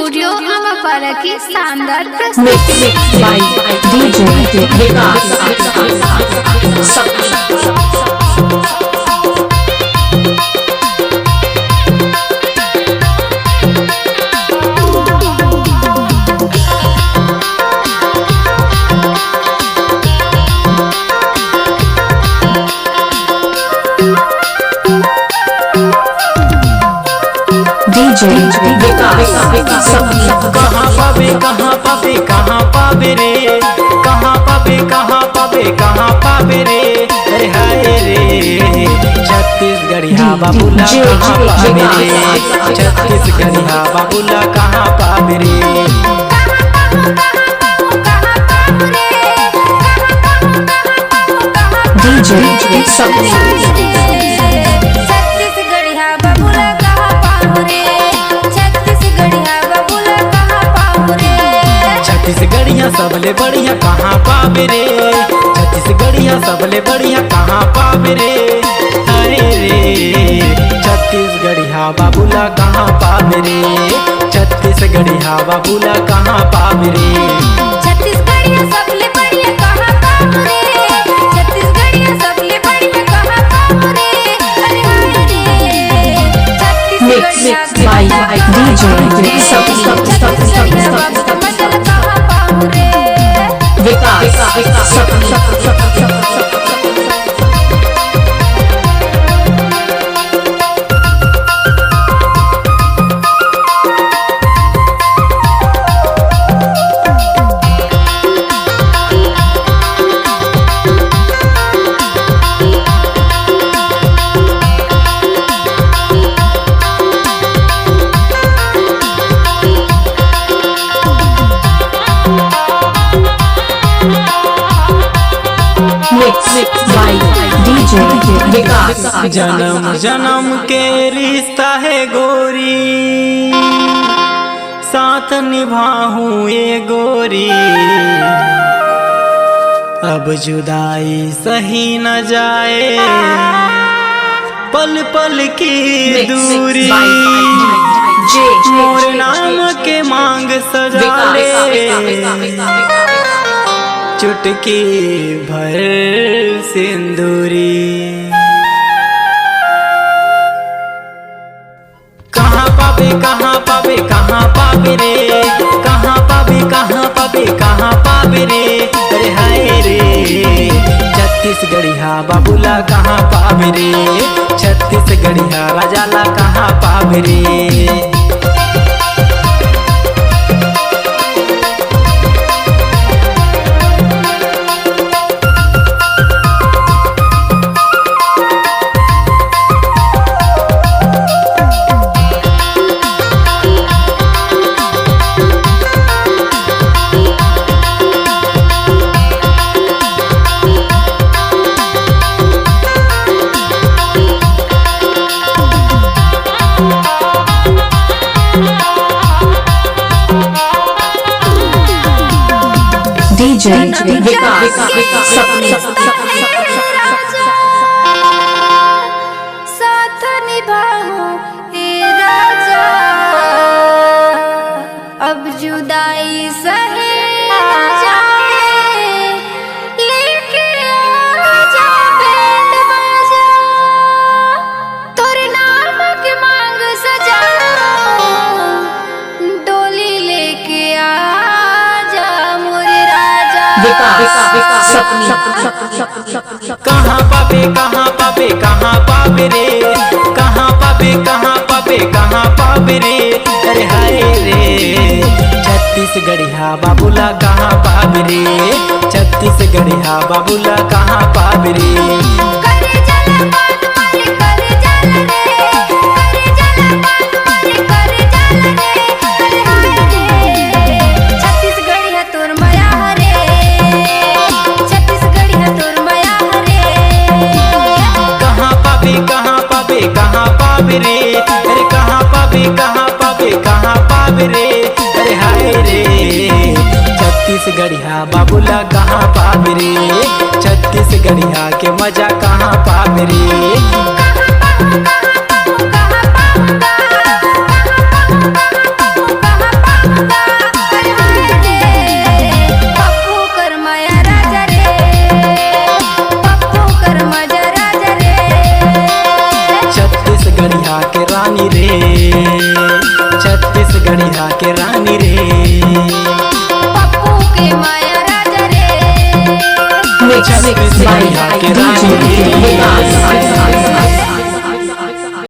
Studio अमरपारा की शानदार कहाँ पावे कहाँ पावे कहाँ पावे रे, कहाँ पावे कहाँ पावे कहाँ पावे रे, अरे हाय रे छत्तीसगढ़ी बाबूला कहाँ पावे रे, छत्तीसगढ़ी बाबूला कहाँ पावे रे। छत्तीसगढ़िया सबले बढ़िया कहाँ पावे रे, छत्तीसगढ़िया सबले बढ़िया कहाँ पावे रे, अरे रे छत्तीसगढ़िया बाबूला कहाँ पावे रे, छत्तीसगढ़िया बाबूला कहाँ पावे रे। छत्तीसगढ़िया सबले बढ़िया कहाँ पावे रे, छत्तीसगढ़िया सबले बढ़िया कहाँ पावे रे, अरे हाय रे छत्तीसगढ़िया जन्म जन्म के रिश्ता है गोरी, साथ निभाऊं ये गोरी, अब जुदाई सही न जाए पल पल की दूरी, मोर नाम के मांग सजा ले चुटकी भर सिंदूरी। कहाँ पावे कहाँ पावे कहाँ पावे रे, कहाँ पावे कहाँ पावे कहाँ पावे रे, अरे हाय रे छत्तीसगढ़िया बाबूला कहाँ पावे रे, छत्तीसगढ़िया राजाला कहाँ पावे रे। साथ निभाऊं हे राजा, अब जुदाई सहे जाए, लेके आजा बैंड बाजा, तोरे नाम के मांग सजा, डोली लेके आजा मोरे राजा। कहाँ पावे कहाँ पावे कहाँ पावे रे, कहाँ पावे कहाँ पावे कहाँ पावे रे, अरे हाय रे छत्तीसगढ़िया बाबूला कहाँ पावे रे, छत्तीसगढ़िया बाबूला कहाँ पावे रे। करे जाला मान मारे करे जाला रे, करे जाला मान मारे करे जाला रे, अरे हाय रे छत्तीसगढ़िया तोर माया रे, छत्तीसगढ़िया तोर माया रे। कहाँ पावे कहाँ पावे कहाँ पावे रे, अरे कहाँ पावे कहाँ पावे कहाँ पावे रे, अरे हाय रे छत्तीसगढ़िया बाबूला कहाँ पावे रे, छत्तीसगढ़िया के मजा कहाँ पावे रे। कहाँ पाऊंगा छत्तीसगढ़िया के रानी रे। पप्पू के माया राजा रे। छत्तीसगढ़िया के रानी रे।